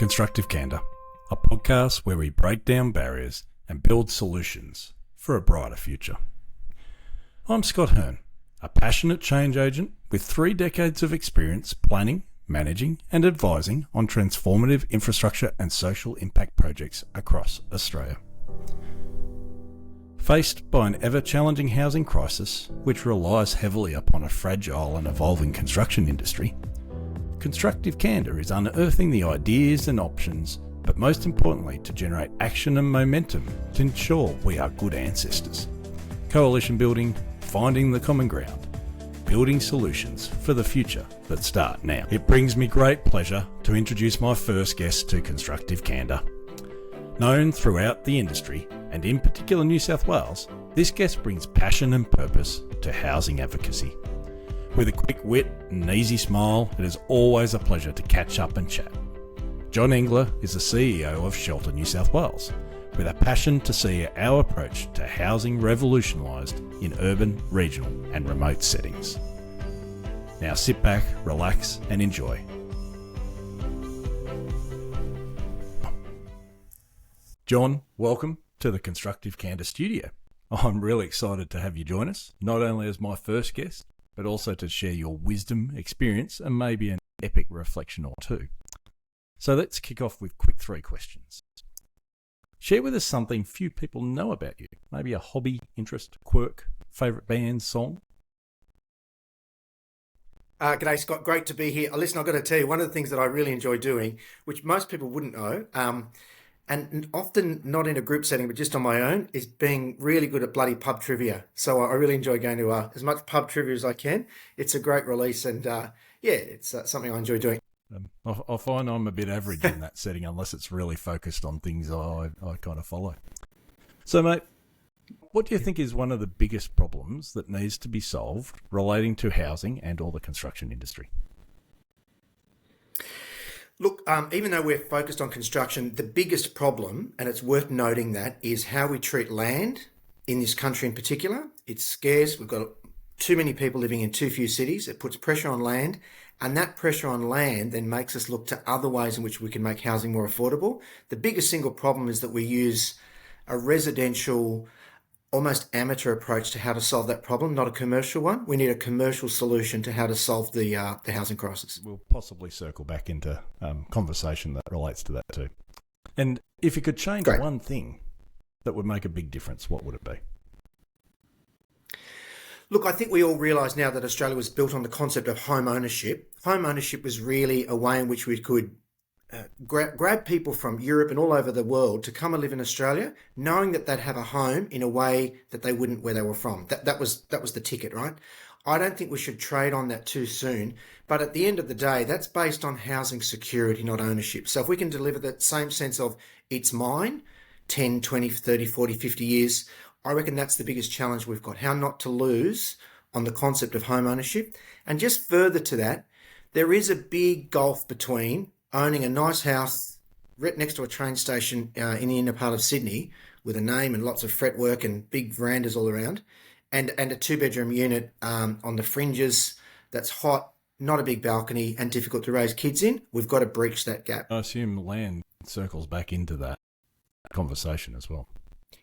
Constructive Candour, a podcast where we break down barriers and build solutions for a brighter future. I'm Scott Hearne, a passionate change agent with 3 decades of experience planning, managing and advising on transformative infrastructure and social impact projects across Australia. Faced by an ever-challenging housing crisis, which relies heavily upon a fragile and evolving construction industry, Constructive Candour is unearthing the ideas and options, but most importantly to generate action and momentum to ensure we are good ancestors. Coalition building, finding the common ground, building solutions for the future that start now. It brings me great pleasure to introduce my first guest to Constructive Candour. Known throughout the industry, and in particular New South Wales, this guest brings passion and purpose to housing advocacy. With a quick wit and an easy smile, it is always a pleasure to catch up and chat. John Engeler is the CEO of Shelter New South Wales, with a passion to see our approach to housing revolutionised in urban, regional and remote settings. Now sit back, relax and enjoy. John, welcome to the Constructive Candour studio. I'm really excited to have you join us, not only as my first guest, but also to share your wisdom, experience, and maybe an epic reflection or two. So let's kick off with quick 3 questions. Share with us something few people know about you, maybe a hobby, interest, quirk, favourite band, song. G'day, Scott. Great to be here. Listen, I've got to tell you, one of the things that I really enjoy doing, which most people wouldn't know, and often not in a group setting, but just on my own, is being really good at bloody pub trivia. So I really enjoy going to as much pub trivia as I can. It's a great release and it's something I enjoy doing. I find I'm a bit average in that setting unless it's really focused on things I kind of follow. So, mate, what do you think is one of the biggest problems that needs to be solved relating to housing and or the construction industry? Look, even though we're focused on construction, the biggest problem, and it's worth noting that, is how we treat land in this country in particular. It's scarce. We've got too many people living in too few cities. It puts pressure on land, and that pressure on land then makes us look to other ways in which we can make housing more affordable. The biggest single problem is that we use a residential, almost amateur approach to how to solve that problem, not a commercial one. We need a commercial solution to how to solve the housing crisis. We'll possibly circle back into conversation that relates to that too. And if you could change one thing that would make a big difference, what would it be? Look, I think we all realise now that Australia was built on the concept of home ownership. Home ownership was really a way in which we could grab people from Europe and all over the world to come and live in Australia, knowing that they'd have a home in a way that they wouldn't where they were from. That was the ticket, right? I don't think we should trade on that too soon. But at the end of the day, that's based on housing security, not ownership. So if we can deliver that same sense of it's mine, 10, 20, 30, 40, 50 years, I reckon that's the biggest challenge we've got, how not to lose on the concept of home ownership. And just further to that, there is a big gulf between owning a nice house right next to a train station in the inner part of Sydney with a name and lots of fretwork and big verandas all around, and a 2-bedroom unit on the fringes that's hot, not a big balcony and difficult to raise kids in. We've got to breach that gap. I assume land circles back into that conversation as well.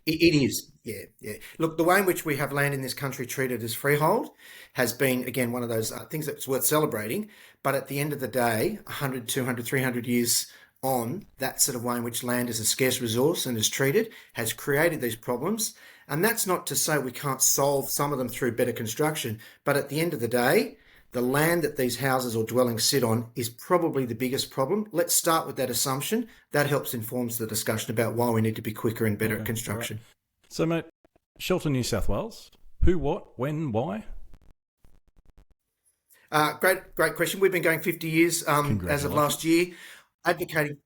It is, yeah. Look, the way in which we have land in this country treated as freehold has been, again, one of those things that's worth celebrating. But at the end of the day, 100, 200, 300 years on, that sort of way in which land is a scarce resource and is treated has created these problems. And that's not to say we can't solve some of them through better construction. But at the end of the day, the land that these houses or dwellings sit on is probably the biggest problem. Let's start with that assumption. That helps informs the discussion about why we need to be quicker and better at construction. Right. So, mate, Shelter New South Wales, who, what, when, why? Great question. We've been going 50 years as of last year, advocating.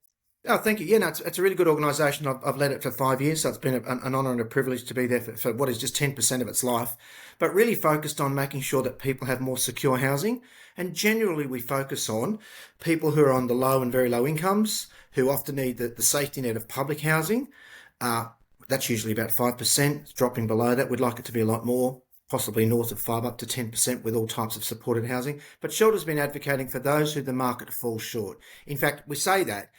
Oh, thank you. Yeah, no, it's a really good organisation. I've led it for 5 years, so it's been an honour and a privilege to be there for what is just 10% of its life, but really focused on making sure that people have more secure housing. And generally, we focus on people who are on the low and very low incomes, who often need the safety net of public housing. That's usually about 5%. It's dropping below that. We'd like it to be a lot more, possibly north of 5 up to 10% with all types of supported housing. But Shelter's been advocating for those who the market falls short. In fact, we say that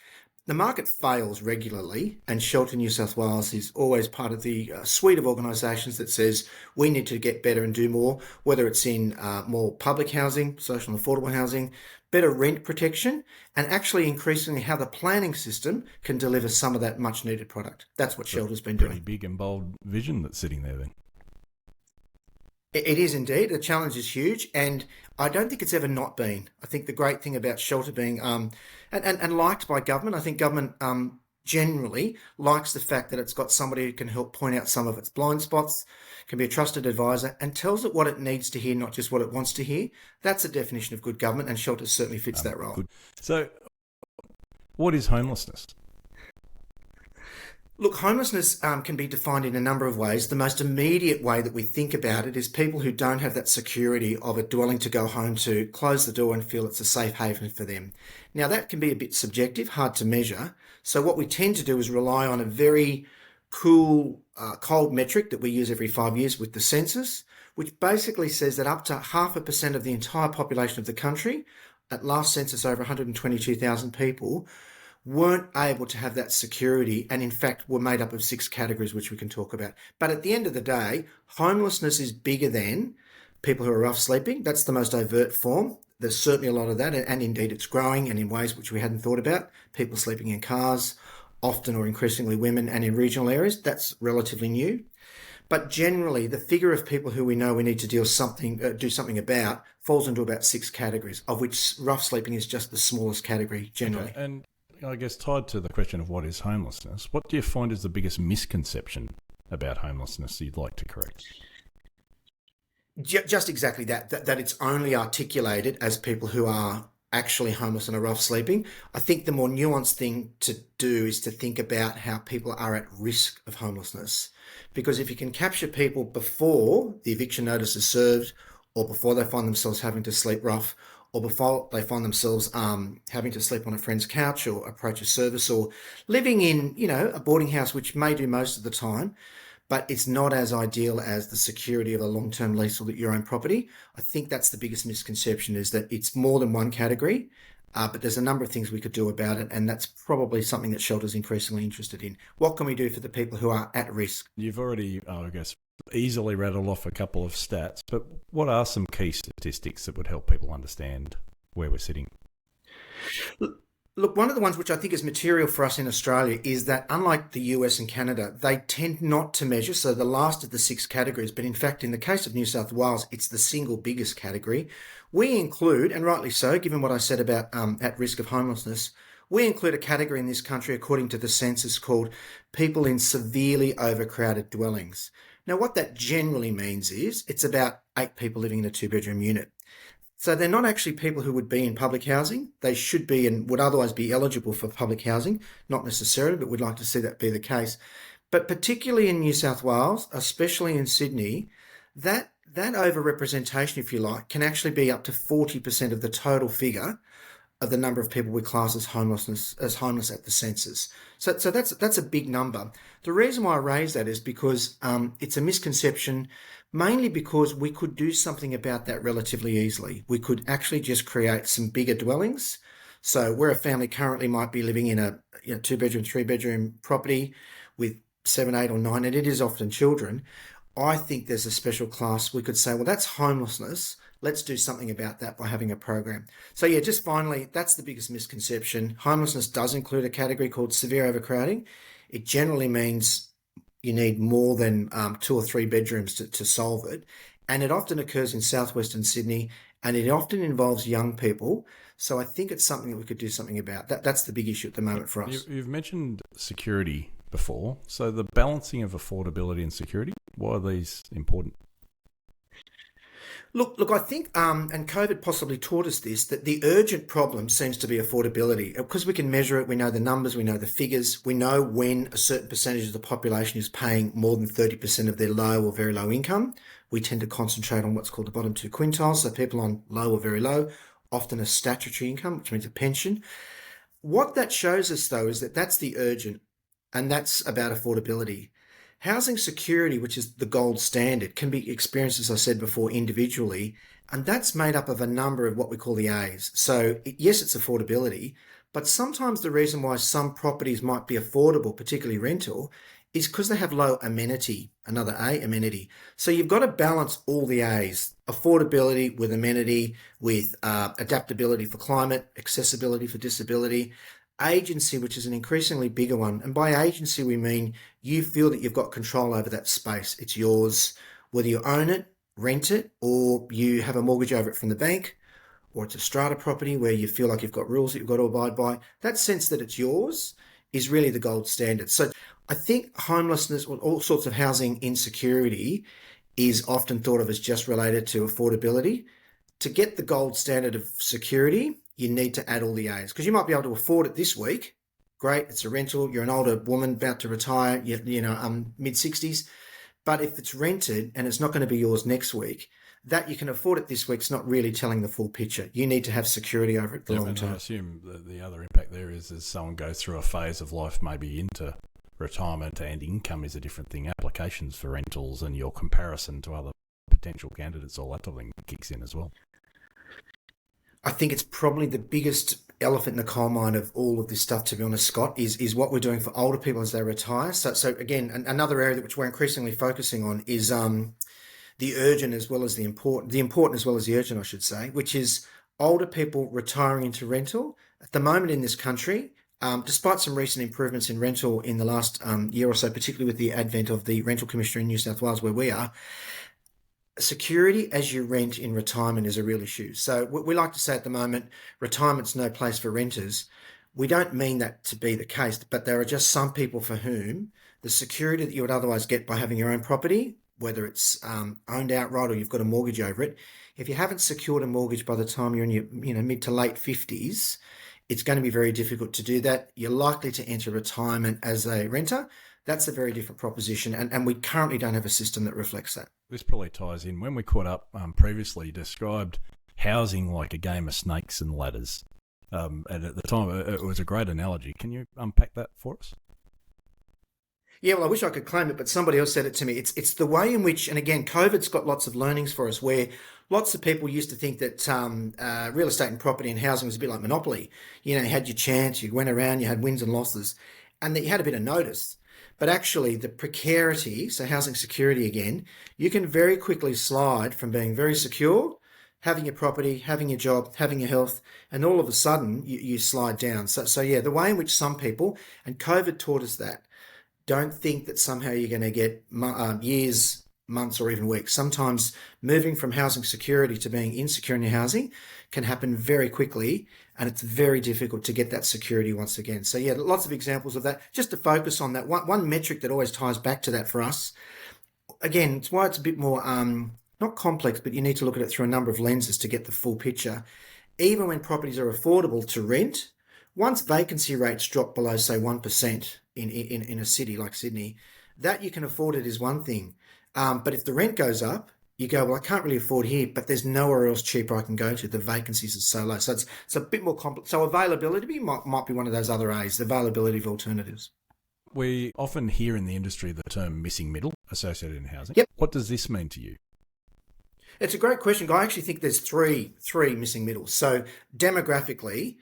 The market fails regularly, and Shelter New South Wales is always part of the suite of organisations that says we need to get better and do more, whether it's in more public housing, social and affordable housing, better rent protection, and actually increasingly how the planning system can deliver some of that much needed product. That's what Shelter's been doing. Pretty big and bold vision that's sitting there then. It is indeed. The challenge is huge, and I don't think it's ever not been. I think the great thing about Shelter being and liked by government, I think government generally likes the fact that it's got somebody who can help point out some of its blind spots, can be a trusted advisor, and tells it what it needs to hear, not just what it wants to hear. That's a definition of good government, and Shelter certainly fits that role. Good. So, what is homelessness? Look, homelessness can be defined in a number of ways. The most immediate way that we think about it is people who don't have that security of a dwelling to go home to, close the door and feel it's a safe haven for them. Now, that can be a bit subjective, hard to measure. So what we tend to do is rely on a very cool, cold metric that we use every 5 years with the census, which basically says that up to 0.5% of the entire population of the country, at last census over 122,000 people, weren't able to have that security, and in fact were made up of 6 categories, which we can talk about. But at the end of the day, homelessness is bigger than people who are rough sleeping. That's the most overt form. There's certainly a lot of that, and indeed it's growing, and in ways which we hadn't thought about. People sleeping in cars, often or increasingly women, and in regional areas. That's relatively new. But generally, the figure of people who we know we need to do something about falls into about 6 categories, of which rough sleeping is just the smallest category generally. Okay. And I guess tied to the question of what is homelessness, what do you find is the biggest misconception about homelessness you'd like to correct? Just exactly that it's only articulated as people who are actually homeless and are rough sleeping. I think the more nuanced thing to do is to think about how people are at risk of homelessness. Because if you can capture people before the eviction notice is served, or before they find themselves having to sleep rough, or before they find themselves having to sleep on a friend's couch or approach a service, or living in, a boarding house, which may do most of the time, but it's not as ideal as the security of a long-term lease or your own property. I think that's the biggest misconception, is that it's more than one category, but there's a number of things we could do about it, and that's probably something that Shelter's increasingly interested in. What can we do for the people who are at risk? You've already, easily rattled off a couple of stats, but what are some key statistics that would help people understand where we're sitting? Look, one of the ones which I think is material for us in Australia is that, unlike the US and Canada, they tend not to measure, so the last of the 6 categories, but in fact, in the case of New South Wales, it's the single biggest category. We include, and rightly so, given what I said about at risk of homelessness, we include a category in this country, according to the census, called people in severely overcrowded dwellings. Now, what that generally means is it's about 8 people living in a 2-bedroom unit. So they're not actually people who would be in public housing. They should be and would otherwise be eligible for public housing, not necessarily, but we'd like to see that be the case. But particularly in New South Wales, especially in Sydney, that overrepresentation, if you like, can actually be up to 40% of the total figure of the number of people we class as homeless at the census. So that's a big number. The reason why I raise that is because it's a misconception, mainly because we could do something about that relatively easily. We could actually just create some bigger dwellings. So where a family currently might be living in a 2-bedroom, 3-bedroom property with 7, 8 or 9, and it is often children, I think there's a special class. We could say, well, that's homelessness. Let's do something about that by having a program. So yeah, just finally, that's the biggest misconception. Homelessness does include a category called severe overcrowding. It generally means you need more than 2 or 3 bedrooms to solve it. And it often occurs in southwestern Sydney, and it often involves young people. So I think it's something that we could do something about. That's the big issue at the moment for us. You've mentioned security before. So the balancing of affordability and security, why are these important? Look, I think, and COVID possibly taught us this, that the urgent problem seems to be affordability. Because we can measure it, we know the numbers, we know the figures, we know when a certain percentage of the population is paying more than 30% of their low or very low income. We tend to concentrate on what's called the bottom 2 quintiles, so people on low or very low, often a statutory income, which means a pension. What that shows us, though, is that that's the urgent, and that's about affordability. Housing security, which is the gold standard, can be experienced, as I said before, individually, and that's made up of a number of what we call the A's. So yes, it's affordability, But sometimes the reason why some properties might be affordable, particularly rental, is because they have low amenity, another A, amenity. So you've got to balance all the A's, affordability with amenity, with adaptability for climate, accessibility for disability, agency, which is an increasingly bigger one. And by agency, we mean you feel that you've got control over that space. It's yours, whether you own it, rent it, or you have a mortgage over it from the bank, or it's a strata property where you feel like you've got rules that you've got to abide by. That sense that it's yours is really the gold standard. So I think homelessness or all sorts of housing insecurity is often thought of as just related to affordability. To get the gold standard of security, you need to add all the A's, because you might be able to afford it this week. Great, it's a rental. You're an older woman about to retire, mid-60s. But if it's rented and it's not going to be yours next week, that you can afford it this week is not really telling the full picture. You need to have security over it the long term. I assume the other impact there is as someone goes through a phase of life, maybe into retirement, and income is a different thing. Applications for rentals and your comparison to other potential candidates, all that sort of thing kicks in as well. I think it's probably the biggest elephant in the coal mine of all of this stuff, to be honest, Scott, is what we're doing for older people as they retire. So again, another area which we're increasingly focusing on is the urgent as well as the important as well as the urgent, I should say, which is older people retiring into rental. At the moment in this country, despite some recent improvements in rental in the last year or so, particularly with the advent of the Rental Commissioner in New South Wales, where we are, security as you rent in retirement is a real issue. So we like to say at the moment, retirement's no place for renters. We don't mean that to be the case, but there are just some people for whom the security that you would otherwise get by having your own property, whether it's owned outright or you've got a mortgage over it, if you haven't secured a mortgage by the time you're in your mid to late 50s, it's going to be very difficult to do that. You're likely to enter retirement as a renter. That's a very different proposition, and we currently don't have a system that reflects that. This probably ties in. When we caught up previously, you described housing like a game of snakes and ladders. And at the time, it was a great analogy. Can you unpack that for us? Yeah, well, I wish I could claim it, but somebody else said it to me. It's the way in which, and again, COVID's got lots of learnings for us, where lots of people used to think that real estate and property and housing was a bit like Monopoly. You had your chance, you went around, you had wins and losses, and that you had a bit of notice. But actually, the precarity, so housing security again, you can very quickly slide from being very secure, having your property, having your job, having your health, and all of a sudden you slide down. So yeah, the way in which some people, and COVID taught us that, don't think that somehow you're going to get years, months, or even weeks. Sometimes moving from housing security to being insecure in your housing can happen very quickly, and it's very difficult to get that security once again. So yeah, lots of examples of that. Just to focus on that, one metric that always ties back to that for us, again, it's why it's a bit more, not complex, but you need to look at it through a number of lenses to get the full picture. Even when properties are affordable to rent, once vacancy rates drop below, say, 1% in a city like Sydney, that you can afford it is one thing. But if the rent goes up, you go, well, I can't really afford here, but there's nowhere else cheaper I can go to. The vacancies are so low. So it's a bit more complex. So availability might be one of those other A's, the availability of alternatives. We often hear in the industry the term missing middle associated in housing. Yep. What does this mean to you? It's a great question. I actually think there's three missing middles. So demographically,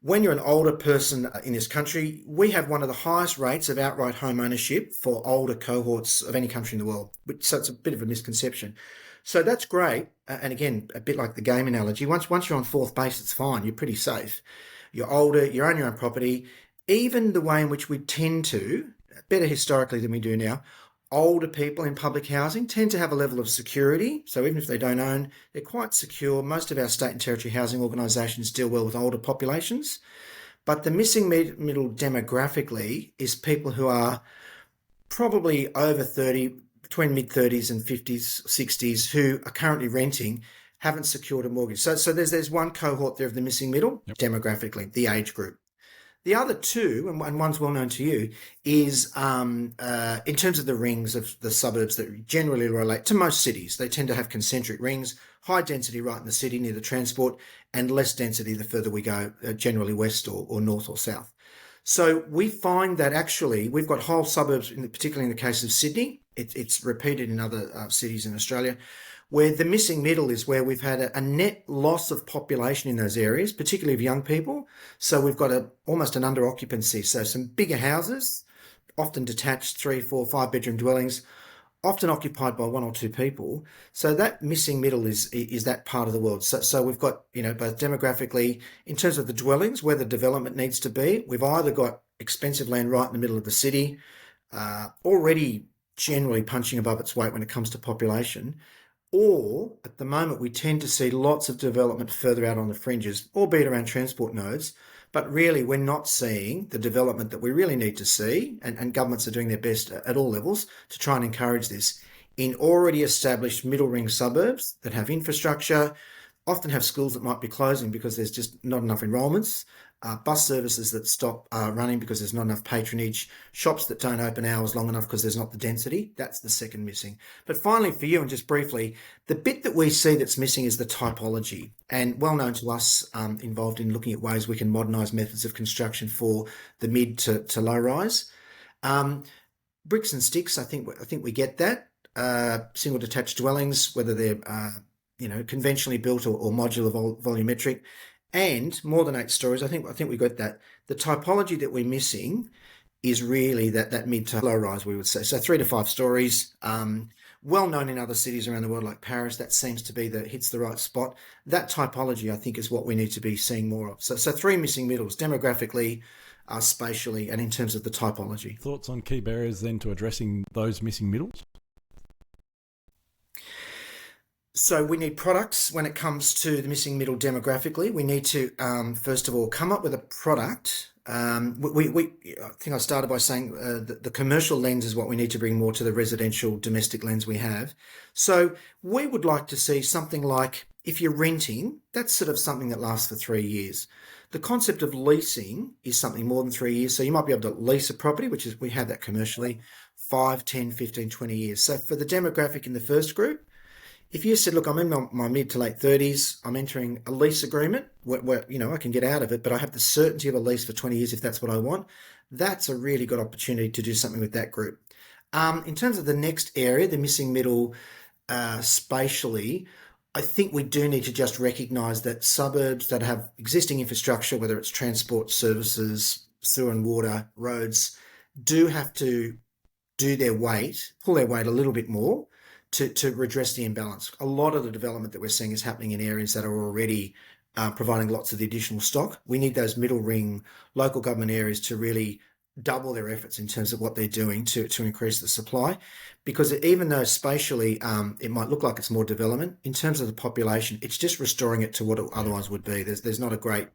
when you're an older person in this country, we have one of the highest rates of outright home ownership for older cohorts of any country in the world. So it's a bit of a misconception. So that's great. And again, a bit like the game analogy, once you're on fourth base, it's fine. You're pretty safe. You're older, you own your own property. Even the way in which we tend to, better historically than we do now, older people in public housing tend to have a level of security. So even if they don't own, they're quite secure. Most of our state and territory housing organisations deal well with older populations. But the missing middle demographically is people who are probably over 30, between mid-30s and 50s, 60s, who are currently renting, haven't secured a mortgage. So there's one cohort there of the missing middle, demographically, the age group. The other two, and one's well known to you, is in terms of the rings of the suburbs that generally relate to most cities. They tend to have concentric rings, high density right in the city near the transport, and less density the further we go, generally west or north or south. So we find that actually we've got whole suburbs, particularly in the case of Sydney. It's repeated in other cities in Australia, where the missing middle is where we've had a net loss of population in those areas, particularly of young people. So we've got almost an under occupancy. So some bigger houses, often detached 3, 4, 5 bedroom dwellings, often occupied by one or two people. So that missing middle is that part of the world. So we've got, both demographically, in terms of the dwellings, where the development needs to be, we've either got expensive land right in the middle of the city, already generally punching above its weight when it comes to population, or at the moment we tend to see lots of development further out on the fringes, albeit around transport nodes. But really, we're not seeing the development that we really need to see, and governments are doing their best at all levels to try and encourage this in already established middle ring suburbs that have infrastructure, often have schools that might be closing because there's just not enough enrolments, bus services that stop running because there's not enough patronage, shops that don't open hours long enough because there's not the density. That's the second missing. But finally, for you, and just briefly, the bit that we see that's missing is the typology. And well known to us, involved in looking at ways we can modernise methods of construction for the mid to low rise. Bricks and sticks, I think we get that. Single detached dwellings, whether they're conventionally built or modular volumetric, and more than 8 stories. I think we got that. The typology that we're missing is really that mid to low rise, we would say. So 3 to 5 stories. Well known in other cities around the world like Paris. That seems to be hits the right spot. That typology, I think, is what we need to be seeing more of. So 3 missing middles, demographically, spatially, and in terms of the typology. Thoughts on key barriers then to addressing those missing middles? So we need products when it comes to the missing middle demographically. We need to, first of all, come up with a product. I think I started by saying the commercial lens is what we need to bring more to the residential domestic lens we have. So we would like to see something like, if you're renting, that's sort of something that lasts for 3 years. The concept of leasing is something more than 3 years. So you might be able to lease a property, which is, we have that commercially, 5, 10, 15, 20 years. So for the demographic in the first group, if you said, look, I'm in my mid to late 30s, I'm entering a lease agreement where I can get out of it, but I have the certainty of a lease for 20 years if that's what I want, that's a really good opportunity to do something with that group. In terms of the next area, the missing middle, spatially, I think we do need to just recognise that suburbs that have existing infrastructure, whether it's transport services, sewer and water, roads, do have to pull their weight a little bit more to redress the imbalance. A lot of the development that we're seeing is happening in areas that are already providing lots of the additional stock. We need those middle ring local government areas to really double their efforts in terms of what they're doing to increase the supply, because even though spatially it might look like it's more development, in terms of the population, it's just restoring it to what it otherwise would be. There's not a great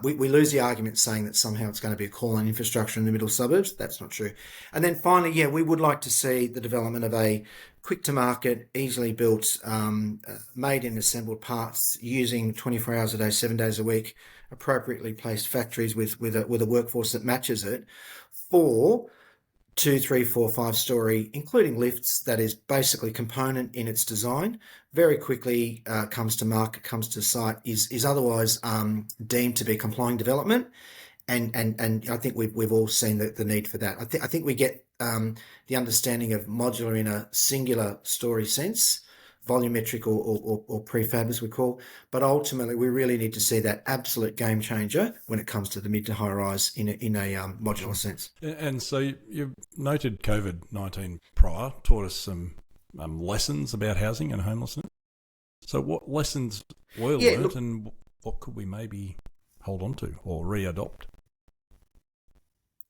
we lose the argument saying that somehow it's going to be a call on infrastructure in the middle suburbs. That's not true. And then finally, we would like to see the development of a quick to market, easily built, made in assembled parts, using 24 hours a day, 7 days a week, appropriately placed factories with a workforce that matches it, for 2, 3, 4, 5 story, including lifts, that is basically component in its design, very quickly comes to market, comes to site, is otherwise deemed to be complying development. And I think we've all seen the need for that. I think we get the understanding of modular in a singular story sense, volumetric or prefab as we call, but ultimately we really need to see that absolute game changer when it comes to the mid to high rise in a modular sense. And so you noted COVID-19 prior taught us some lessons about housing and homelessness. So what lessons were learnt, and what could we maybe hold on to or re-adopt?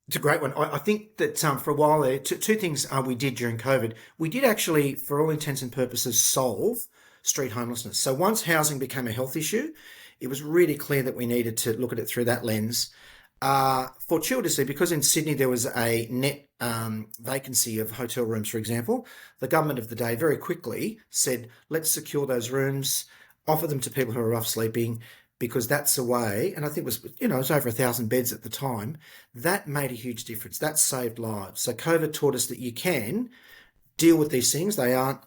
It's a great one. I think that for a while there, two things we did during COVID. We did actually, for all intents and purposes, solve street homelessness. So once housing became a health issue, it was really clear that we needed to look at it through that lens. Fortuitously, because in Sydney there was a net vacancy of hotel rooms, for example, the government of the day very quickly said, let's secure those rooms, offer them to people who are rough sleeping, because that's a way, and I think it was over 1,000 beds at the time. That made a huge difference. That saved lives. So COVID taught us that you can deal with these things. They aren't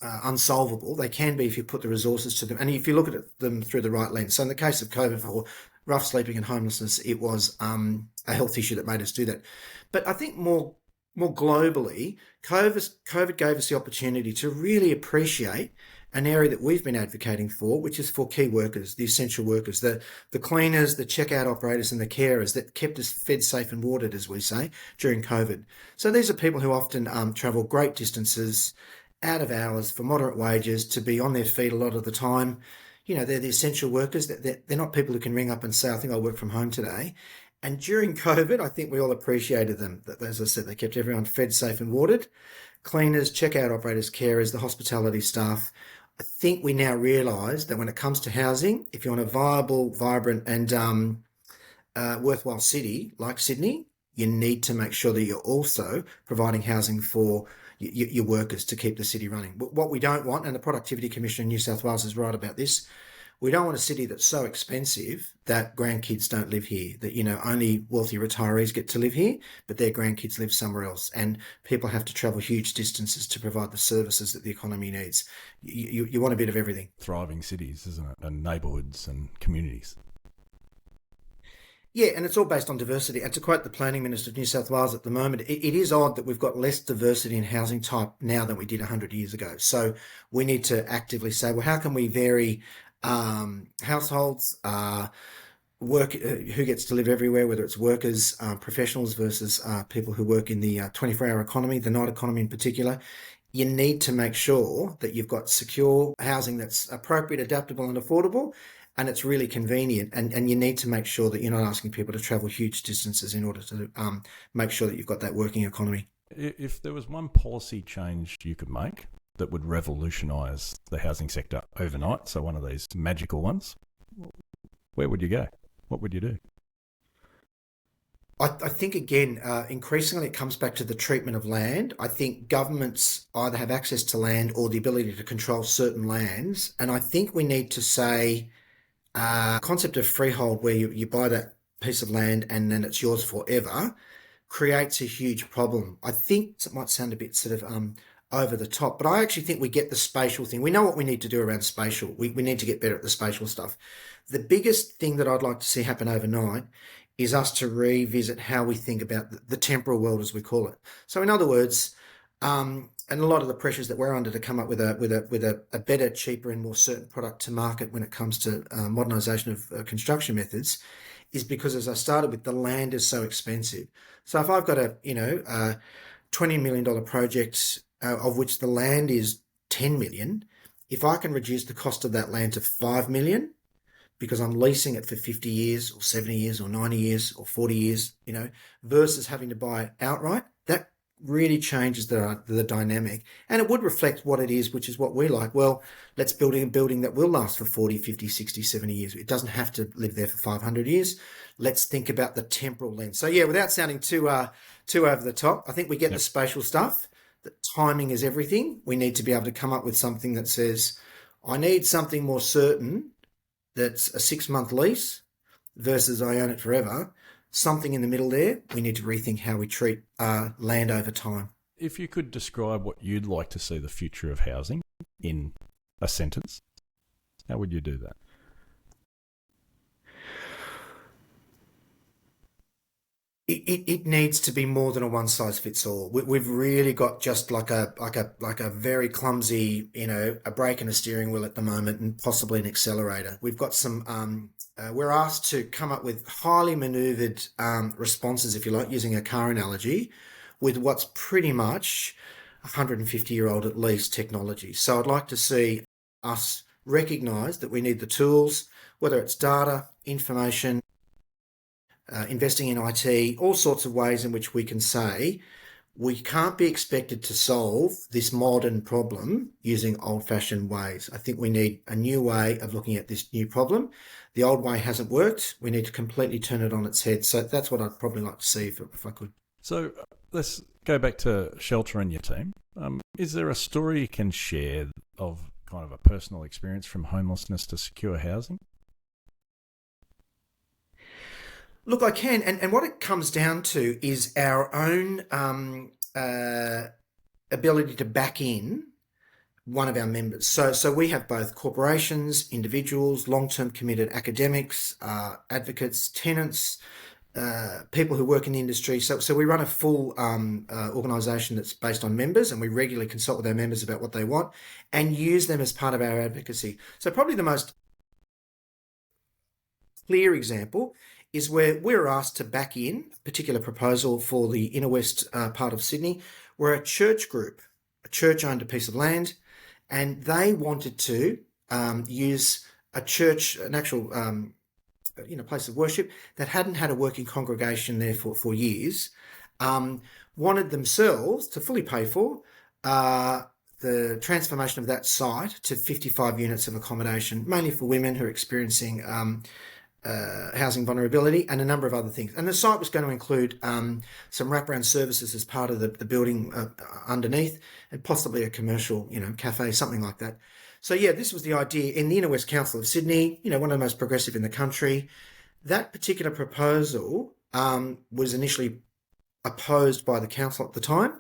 unsolvable. They can be if you put the resources to them, and if you look at them through the right lens. So in the case of COVID, for rough sleeping and homelessness, it was a health issue that made us do that. But I think more more globally, COVID gave us the opportunity to really appreciate an area that we've been advocating for, which is for key workers, the essential workers, the cleaners, the checkout operators and the carers that kept us fed, safe and watered, as we say, during COVID. So these are people who often travel great distances, out of hours for moderate wages, to be on their feet a lot of the time. You know, they're the essential workers. They're not people who can ring up and say, I think I'll work from home today. And during COVID, I think we all appreciated them. As I said, they kept everyone fed, safe and watered. Cleaners, checkout operators, carers, the hospitality staff. I think we now realise that when it comes to housing, if you want a viable, vibrant and worthwhile city like Sydney, you need to make sure that you're also providing housing for your workers to keep the city running. What we don't want, and the Productivity Commissioner in New South Wales is right about this, we don't want a city that's so expensive that grandkids don't live here, that, you know, only wealthy retirees get to live here, but their grandkids live somewhere else. And people have to travel huge distances to provide the services that the economy needs. You want a bit of everything. Thriving cities, isn't it? And neighbourhoods and communities. Yeah, and it's all based on diversity. And to quote the Planning Minister of New South Wales at the moment, it is odd that we've got less diversity in housing type now than we did 100 years ago. So we need to actively say, well, how can we vary households, who gets to live everywhere, whether it's workers, professionals versus people who work in the 24-hour economy, the night economy in particular. You need to make sure that you've got secure housing that's appropriate, adaptable and affordable, and it's really convenient. And you need to make sure that you're not asking people to travel huge distances in order to make sure that you've got that working economy. If there was one policy change you could make that would revolutionise the housing sector overnight, so one of these magical ones, where would you go? What would you do? I think, again, increasingly it comes back to the treatment of land. I think governments either have access to land or the ability to control certain lands. And I think we need to say concept of freehold, where you buy that piece of land and then it's yours forever, creates a huge problem. I think it might sound a bit sort of over the top, but I actually think we get the spatial thing. We know what we need to do around spatial. We need to get better at the spatial stuff. The biggest thing that I'd like to see happen overnight is us to revisit how we think about the temporal world, as we call it. So in other words, and a lot of the pressures that we're under to come up with a better, cheaper and more certain product to market when it comes to modernisation of construction methods is because, as I started with, the land is so expensive. So if I've got a $20 million project of which the land is 10 million, if I can reduce the cost of that land to 5 million, because I'm leasing it for 50 years or 70 years or 90 years or 40 years, you know, versus having to buy it outright, that really changes the dynamic. And it would reflect what it is, which is what we like. Well, let's build a building that will last for 40, 50, 60, 70 years. It doesn't have to live there for 500 years. Let's think about the temporal lens. So yeah, without sounding too over the top, I think we get the spatial stuff, that timing is everything. We need to be able to come up with something that says, I need something more certain that's a 6-month lease versus I own it forever. Something in the middle there, we need to rethink how we treat land over time. If you could describe what you'd like to see the future of housing in a sentence, how would you do that? It needs to be more than a one size fits all. We've really got just like a very clumsy, you know, a brake and a steering wheel at the moment, and possibly an accelerator. We've got some. We're asked to come up with highly manoeuvred responses, if you like, using a car analogy, with what's pretty much 150-year-old at least technology. So I'd like to see us recognise that we need the tools, whether it's data, information, investing in IT, all sorts of ways in which we can say we can't be expected to solve this modern problem using old-fashioned ways. I think we need a new way of looking at this new problem. The old way hasn't worked. We need to completely turn it on its head. So that's what I'd probably like to see if I could. So let's go back to Shelter and your team. Is there a story you can share of kind of a personal experience from homelessness to secure housing? Look, I can, and what it comes down to is our own ability to back in one of our members. So we have both corporations, individuals, long-term committed academics, advocates, tenants, people who work in the industry. So we run a full organisation that's based on members, and we regularly consult with our members about what they want and use them as part of our advocacy. So probably the most clear example is where we're asked to back in a particular proposal for the inner west part of Sydney, where a church group, a church owned a piece of land, and they wanted to use a church, an actual place of worship that hadn't had a working congregation there for years, wanted themselves to fully pay for the transformation of that site to 55 units of accommodation, mainly for women who are experiencing housing vulnerability and a number of other things. And the site was going to include some wraparound services as part of the building underneath, and possibly a commercial, cafe, something like that. So yeah, this was the idea in the Inner West Council of Sydney, one of the most progressive in the country. That particular proposal was initially opposed by the council at the time.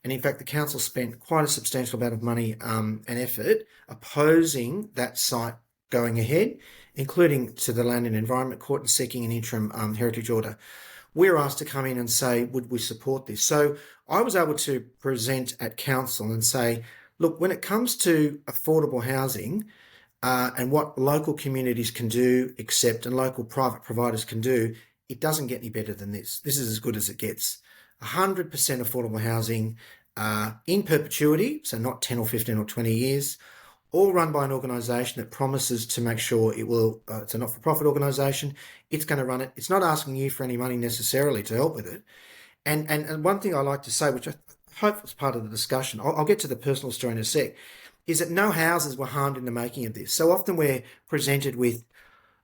And in fact, the council spent quite a substantial amount of money and effort opposing that site going ahead, including to the Land and Environment Court and seeking an interim heritage order. We were asked to come in and say, would we support this? So I was able to present at council and say, look, when it comes to affordable housing and what local communities can do, accept, and local private providers can do, it doesn't get any better than this. This is as good as it gets. 100% affordable housing in perpetuity, so not 10 or 15 or 20 years, all run by an organisation that promises to make sure it will, it's a not-for-profit organisation, it's going to run it. It's not asking you for any money necessarily to help with it. And one thing I like to say, which I hope was part of the discussion, I'll get to the personal story in a sec, is that no houses were harmed in the making of this. So often we're presented with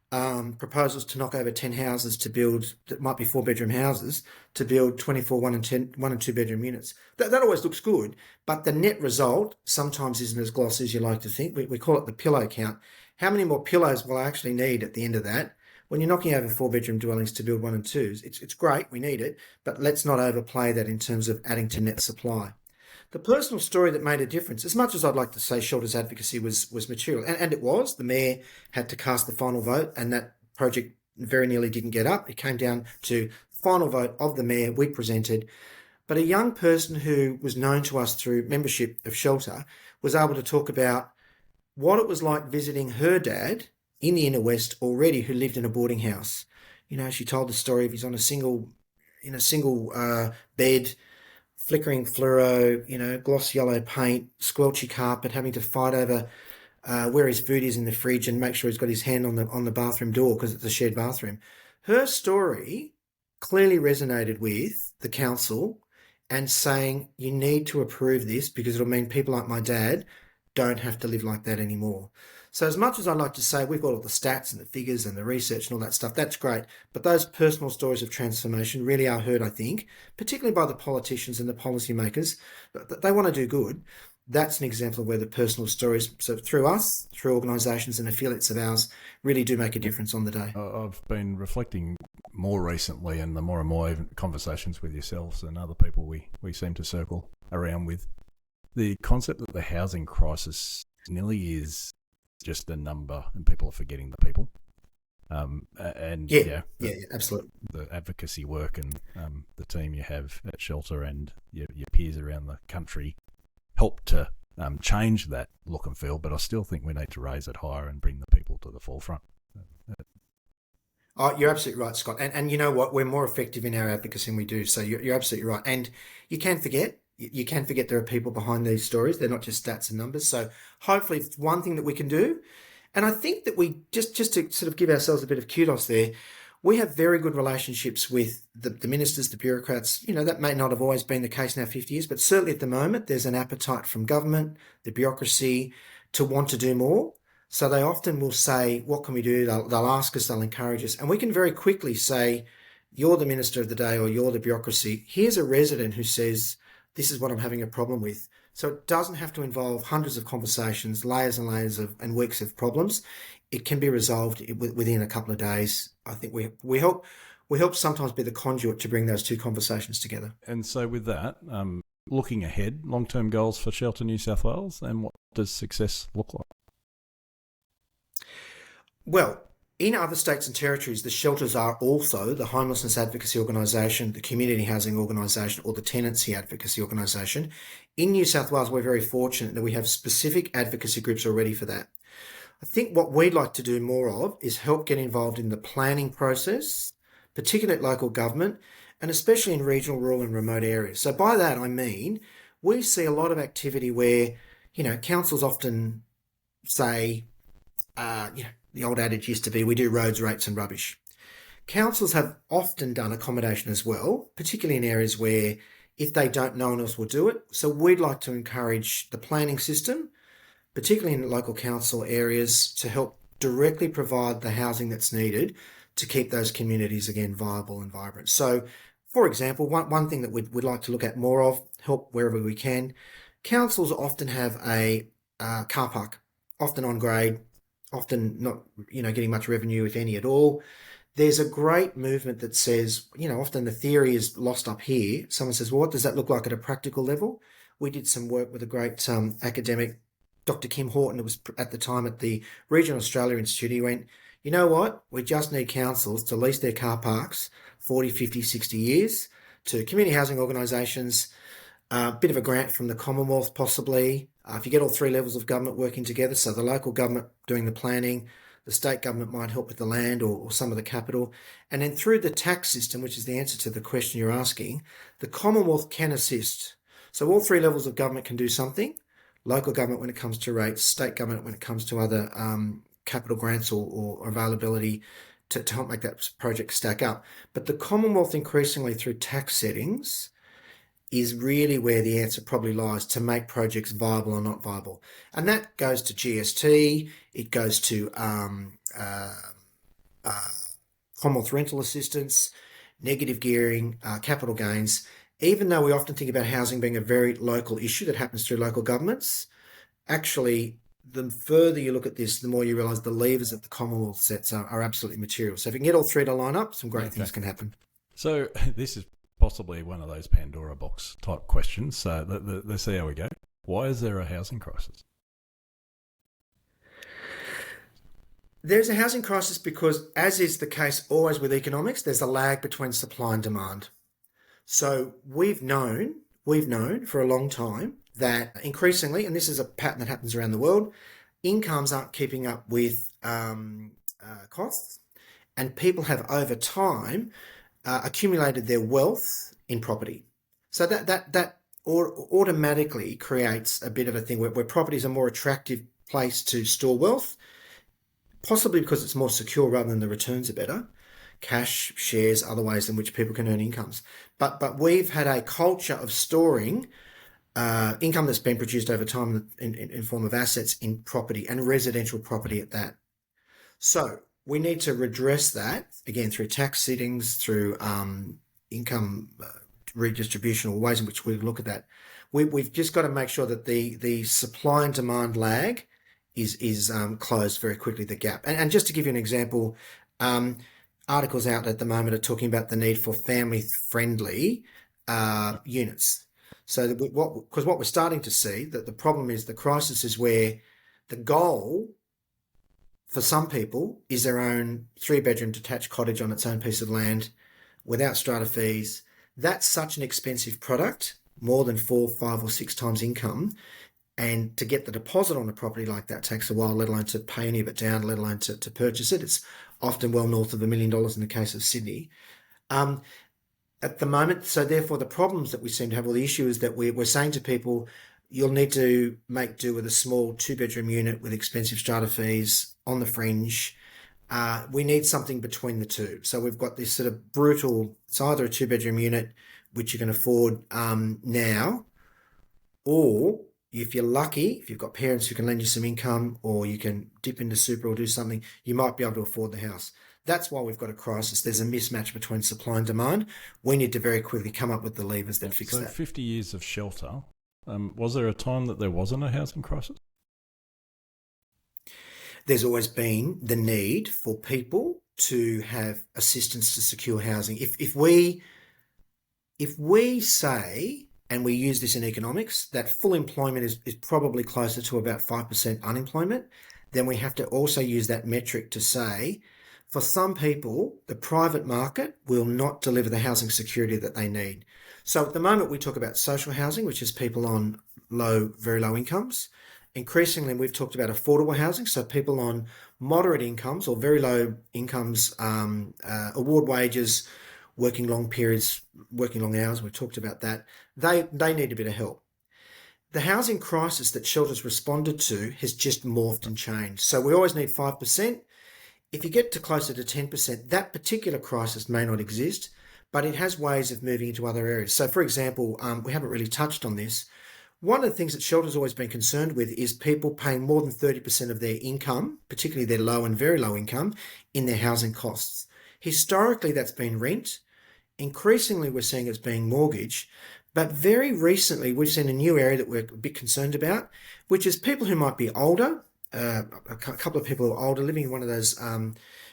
proposals to knock over 10 houses to build, that might be 4-bedroom houses, to build 24 one and 2-bedroom units. That always looks good, but the net result sometimes isn't as glossy as you like to think. We call it the pillow count. How many more pillows will I actually need at the end of that? When you're knocking over 4-bedroom dwellings to build 1 and 2s, it's great, we need it, but let's not overplay that in terms of adding to net supply. The personal story that made a difference, as much as I'd like to say Shelter's advocacy was material, and it was, the mayor had to cast the final vote, and that project very nearly didn't get up. It came down to final vote of the mayor, we presented, but a young person who was known to us through membership of Shelter was able to talk about what it was like visiting her dad in the inner west already, who lived in a boarding house. She told the story of he's in a single bed, flickering fluoro, gloss yellow paint, squelchy carpet, having to fight over where his food is in the fridge and make sure he's got his hand on the bathroom door because it's a shared bathroom. Her story clearly resonated with the council and saying, you need to approve this because it'll mean people like my dad don't have to live like that anymore. So as much as I'd like to say we've got all the stats and the figures and the research and all that stuff, that's great. But those personal stories of transformation really are heard, I think, particularly by the politicians and the policymakers. They want to do good. That's an example of where the personal stories, so through us, through organisations and affiliates of ours, really do make a difference on the day. I've been reflecting more recently, and the more and more conversations with yourselves and other people we seem to circle around with, the concept that the housing crisis nearly is just a number and people are forgetting the people. Yeah, absolutely. The advocacy work and the team you have at Shelter and your peers around the country help to change that look and feel, but I still think we need to raise it higher and bring the people to the forefront. Oh, you're absolutely right, Scott. And you know what? We're more effective in our advocacy than we do. So you're absolutely right. And you can forget. You can forget there are people behind these stories. They're not just stats and numbers. So hopefully it's one thing that we can do. And I think that we, just to sort of give ourselves a bit of kudos there, we have very good relationships with the ministers, the bureaucrats. That may not have always been the case now 50 years, but certainly at the moment there's an appetite from government, the bureaucracy, to want to do more. So they often will say, what can we do? They'll ask us, they'll encourage us. And we can very quickly say, you're the minister of the day or you're the bureaucracy. Here's a resident who says, this is what I'm having a problem with. So it doesn't have to involve hundreds of conversations, layers and layers and weeks of problems. It can be resolved within a couple of days. I think we help sometimes be the conduit to bring those two conversations together. And so with that, looking ahead, long-term goals for Shelter New South Wales, and what does success look like? Well, In other states and territories, the shelters are also the Homelessness Advocacy Organisation, the Community Housing Organisation, or the Tenancy Advocacy Organisation. In New South Wales, we're very fortunate that we have specific advocacy groups already for that. I think what we'd like to do more of is help get involved in the planning process, particularly at local government, and especially in regional, rural and remote areas. So by that I mean, we see a lot of activity where, councils often say, the old adage used to be, we do roads, rates and rubbish. Councils have often done accommodation as well, particularly in areas where if they don't, no one else will do it. So we'd like to encourage the planning system, particularly in local council areas, to help directly provide the housing that's needed to keep those communities, again, viable and vibrant. So, for example, one thing that we'd like to look at more of, help wherever we can, councils often have a car park, often on grade, often not, getting much revenue, if any at all. There's a great movement that says, often the theory is lost up here. Someone says, well, what does that look like at a practical level? We did some work with a great academic, Dr. Kim Hearne, who was at the time at the Regional Australia Institute. He went, you know what? We just need councils to lease their car parks 40, 50, 60 years to community housing organisations, a bit of a grant from the Commonwealth possibly. If you get all three levels of government working together, so the local government doing the planning, the state government might help with the land or some of the capital. And then through the tax system, which is the answer to the question you're asking, the Commonwealth can assist. So all three levels of government can do something. Local government when it comes to rates, state government when it comes to other capital grants or availability to help make that project stack up. But the Commonwealth increasingly through tax settings is really where the answer probably lies to make projects viable or not viable. And that goes to GST, it goes to Commonwealth rental assistance, negative gearing, capital gains. Even though we often think about housing being a very local issue that happens through local governments, actually, the further you look at this, the more you realise the levers that the Commonwealth sets are absolutely material. So if you can get all three to line up, some great things can happen. So this is possibly one of those Pandora box type questions. So let's see how we go. Why is there a housing crisis? There's a housing crisis because, as is the case always with economics, there's a lag between supply and demand. So we've known for a long time that increasingly, and this is a pattern that happens around the world, incomes aren't keeping up with costs, and people have over time accumulated their wealth in property. So that automatically creates a bit of a thing where property is a more attractive place to store wealth, possibly because it's more secure rather than the returns are better. Cash, shares, other ways in which people can earn incomes. But we've had a culture of storing income that's been produced over time in form of assets in property and residential property at that. So we need to redress that, again, through tax settings, through income redistribution, or ways in which we look at that. We've just got to make sure that the supply and demand lag is closed very quickly, the gap. And just to give you an example, articles out at the moment are talking about the need for family-friendly units. So because what we're starting to see, that the problem is the crisis is where the goal for some people is their own 3-bedroom detached cottage on its own piece of land without strata fees. That's such an expensive product, more than 4, 5 or 6 times income. And to get the deposit on a property like that takes a while, let alone to pay any of it down, let alone to purchase it. It's often well north of $1 million in the case of Sydney. At the moment, so therefore the problems that we seem to have, or the issue is that we're saying to people, you'll need to make do with a small 2-bedroom unit with expensive strata fees on the fringe. We need something between the two. So we've got this sort of brutal, it's either a 2-bedroom unit, which you can afford now, or if you're lucky, if you've got parents who can lend you some income, or you can dip into super or do something, you might be able to afford the house. That's why we've got a crisis. There's a mismatch between supply and demand. We need to very quickly come up with the levers that fix that. So 50 years of shelter, was there a time that there wasn't a housing crisis? There's always been the need for people to have assistance to secure housing. If we say, and we use this in economics, that full employment is probably closer to about 5% unemployment, then we have to also use that metric to say For some people, the private market will not deliver the housing security that they need. So at the moment, we talk about social housing, which is people on very low incomes. Increasingly, we've talked about affordable housing, so people on moderate incomes or very low incomes, award wages, working long periods, working long hours. We've talked about that. They need a bit of help. The housing crisis that Shelter's responded to has just morphed and changed. So we always need 5%. If you get to closer to 10%, that particular crisis may not exist, but it has ways of moving into other areas. So, for example, we haven't really touched on this. One of the things that Shelter's always been concerned with is people paying more than 30% of their income, particularly their low and very low income, in their housing costs. Historically, that's been rent. Increasingly, we're seeing it's being mortgage. But very recently, we've seen a new area that we're a bit concerned about, which is people who might be older, a couple of people who are older, living in one of those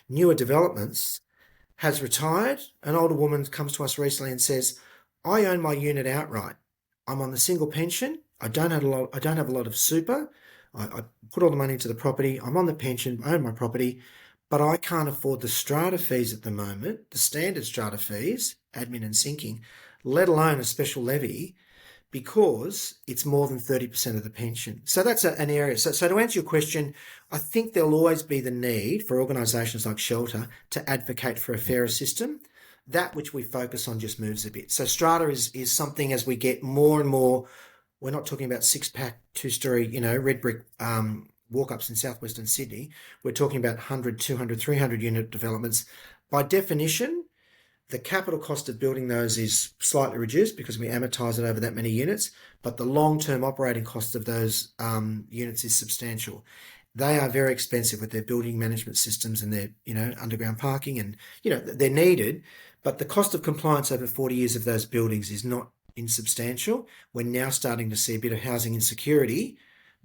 newer developments, has retired. An older woman comes to us recently and says, I own my unit outright. I'm on the single pension. I don't have a lot of super. I put all the money into the property. I'm on the pension, I own my property, but I can't afford the strata fees at the moment, the standard strata fees, admin and sinking, let alone a special levy, because it's more than 30% of the pension. So that's an area. So to answer your question, I think there'll always be the need for organisations like Shelter to advocate for a fairer system. That which we focus on just moves a bit. So strata is something, as we get more and more, we're not talking about six-pack, two-storey, red brick walk-ups in southwestern Sydney. We're talking about 100, 200, 300 unit developments. By definition, the capital cost of building those is slightly reduced because we amortise it over that many units, but the long-term operating cost of those units is substantial. They are very expensive with their building management systems and their, underground parking, and, they're needed, but the cost of compliance over 40 years of those buildings is not insubstantial. We're now starting to see a bit of housing insecurity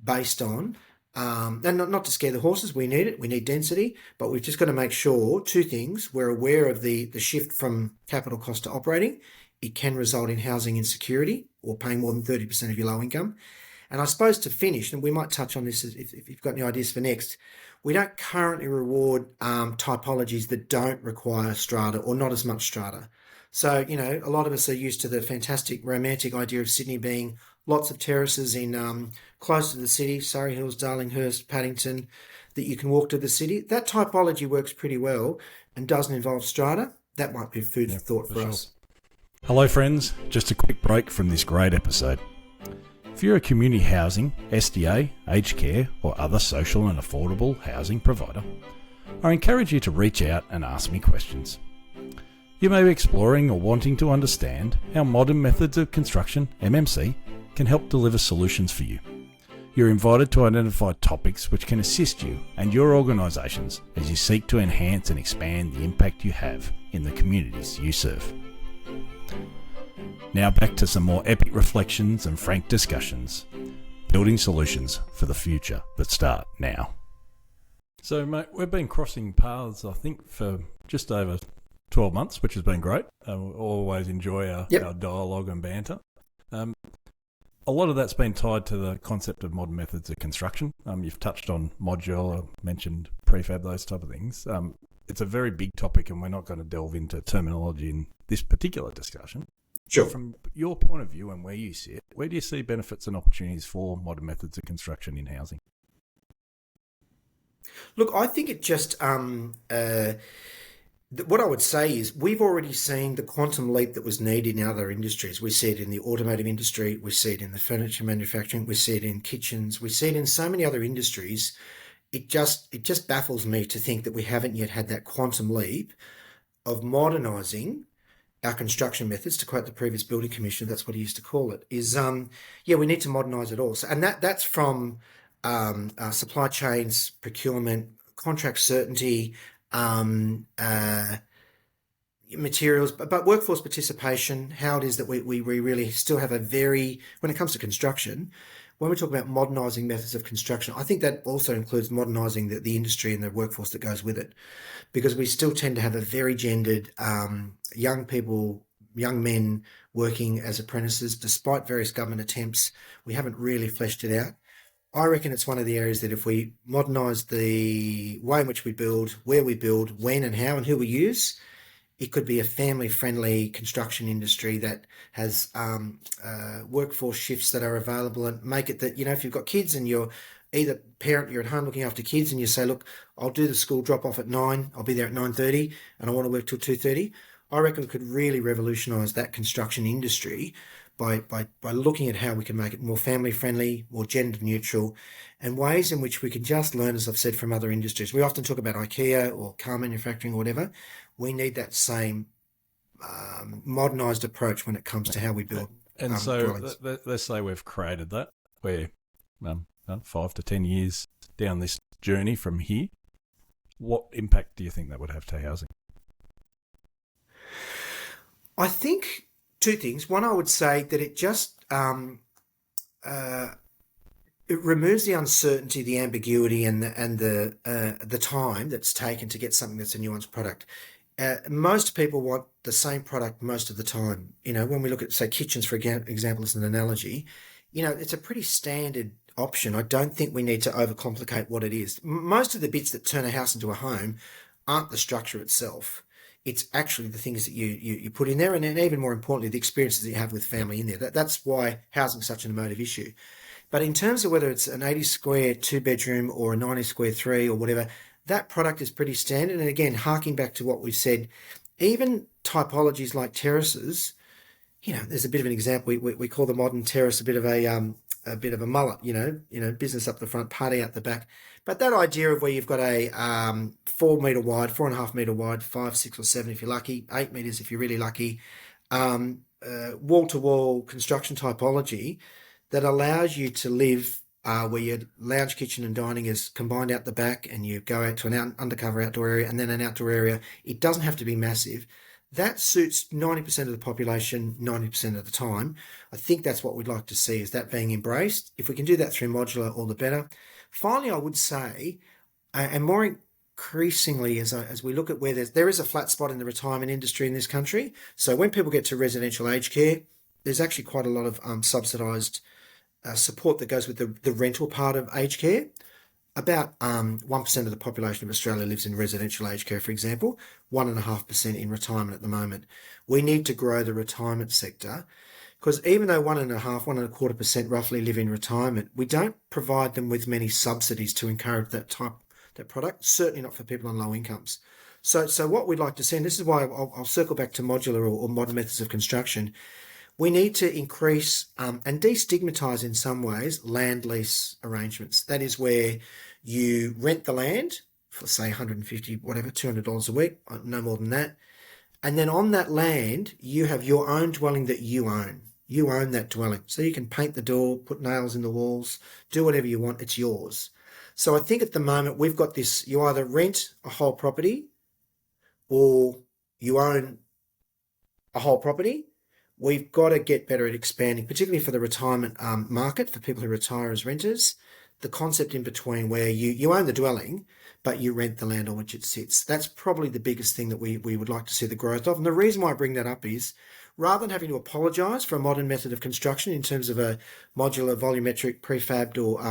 based on, and not to scare the horses, we need it, we need density, but we've just got to make sure two things. We're aware of the shift from capital cost to operating. It can result in housing insecurity or paying more than 30% of your low income. And I suppose to finish, and we might touch on this if you've got any ideas for next, we don't currently reward typologies that don't require strata or not as much strata. So, a lot of us are used to the fantastic romantic idea of Sydney being lots of terraces in close to the city, Surrey Hills, Darlinghurst, Paddington, that you can walk to the city. That typology works pretty well and doesn't involve strata. That might be food for thought for us. Hello friends, just a quick break from this great episode. If you're a community housing, SDA, aged care or other social and affordable housing provider, I encourage you to reach out and ask me questions. You may be exploring or wanting to understand how modern methods of construction, MMC, can help deliver solutions for you. You're invited to identify topics which can assist you and your organisations as you seek to enhance and expand the impact you have in the communities you serve. Now back to some more epic reflections and frank discussions, building solutions for the future that start now. So mate, we've been crossing paths I think for just over 12 months, which has been great. We always enjoy our dialogue and banter. A lot of that's been tied to the concept of modern methods of construction. You've touched on modular, mentioned prefab, those type of things. It's a very big topic and we're not going to delve into terminology in this particular discussion. Sure. From your point of view and where you sit, where do you see benefits and opportunities for modern methods of construction in housing? Look, I think it just, what I would say is we've already seen the quantum leap that was needed in other industries. We see it in the automotive industry, we see it in the furniture manufacturing, we see it in kitchens, we see it in so many other industries. It just baffles me to think that we haven't yet had that quantum leap of modernising our construction methods. To quote the previous building commissioner, that's what he used to call it, is we need to modernise it all. So, and that's from supply chains, procurement, contract certainty, materials, but workforce participation, how it is that we really still have when it comes to construction, when we talk about modernising methods of construction, I think that also includes modernising the industry and the workforce that goes with it, because we still tend to have a very gendered young men working as apprentices. Despite various government attempts, we haven't really fleshed it out. I reckon it's one of the areas that if we modernise the way in which we build, where we build, when and how and who we use, it could be a family-friendly construction industry that has workforce shifts that are available, and make it that, if you've got kids and you're either parent, you're at home looking after kids, and you say, look, I'll do the school drop off at 9, I'll be there at 9:30, and I want to work till 2:30. I reckon we could really revolutionise that construction industry by looking at how we can make it more family friendly, more gender neutral, and ways in which we can just learn, as I've said, from other industries. We often talk about IKEA or car manufacturing or whatever. We need that same modernised approach when it comes to how we build And so dwellings. let's say we've created that. We're 5 to 10 years down this journey from here. What impact do you think that would have to housing? I think two things. One, I would say that it just it removes the uncertainty, the ambiguity, and the time that's taken to get something that's a nuanced product. Most people want the same product most of the time. When we look at, say, kitchens, for example, as an analogy, it's a pretty standard option. I don't think we need to overcomplicate what it is. Most of the bits that turn a house into a home aren't the structure itself. It's actually the things that you put in there, and then even more importantly, the experiences that you have with family in there. That's why housing is such an emotive issue. But in terms of whether it's an 80 square 2-bedroom or a 90 square 3 or whatever, that product is pretty standard. And again, harking back to what we said, even typologies like terraces, there's a bit of an example. We call the modern terrace a bit of a mullet, business up the front, party out the back. But that idea of where you've got a 4 metre wide, 4.5 metre wide, 5, 6 or 7 if you're lucky, 8 metres if you're really lucky, wall-to-wall construction typology that allows you to live where your lounge, kitchen and dining is combined out the back, and you go out to an undercover outdoor area and then an outdoor area. It doesn't have to be massive. That suits 90% of the population 90% of the time. I think that's what we'd like to see, is that being embraced. If we can do that through modular, all the better. Finally, I would say, and more increasingly as we look at where there is a flat spot in the retirement industry in this country. So when people get to residential aged care, there's actually quite a lot of subsidised support that goes with the rental part of aged care. About 1% of the population of Australia lives in residential aged care, for example, 1.5% in retirement at the moment. We need to grow the retirement sector, because even though 1.25% roughly live in retirement, we don't provide them with many subsidies to encourage that product, certainly not for people on low incomes. So what we'd like to see, and this is why I'll circle back to modular or modern methods of construction, we need to increase and destigmatise in some ways land lease arrangements. That is where you rent the land for, say, $150, whatever, $200 a week, no more than that. And then on that land, you have your own dwelling that you own. You own that dwelling. So you can paint the door, put nails in the walls, do whatever you want. It's yours. So I think at the moment we've got this, you either rent a whole property or you own a whole property. We've got to get better at expanding, particularly for the retirement market, for people who retire as renters, the concept in between where you own the dwelling, but you rent the land on which it sits. That's probably the biggest thing that we would like to see the growth of. And the reason why I bring that up is, rather than having to apologise for a modern method of construction in terms of a modular, volumetric, prefabbed or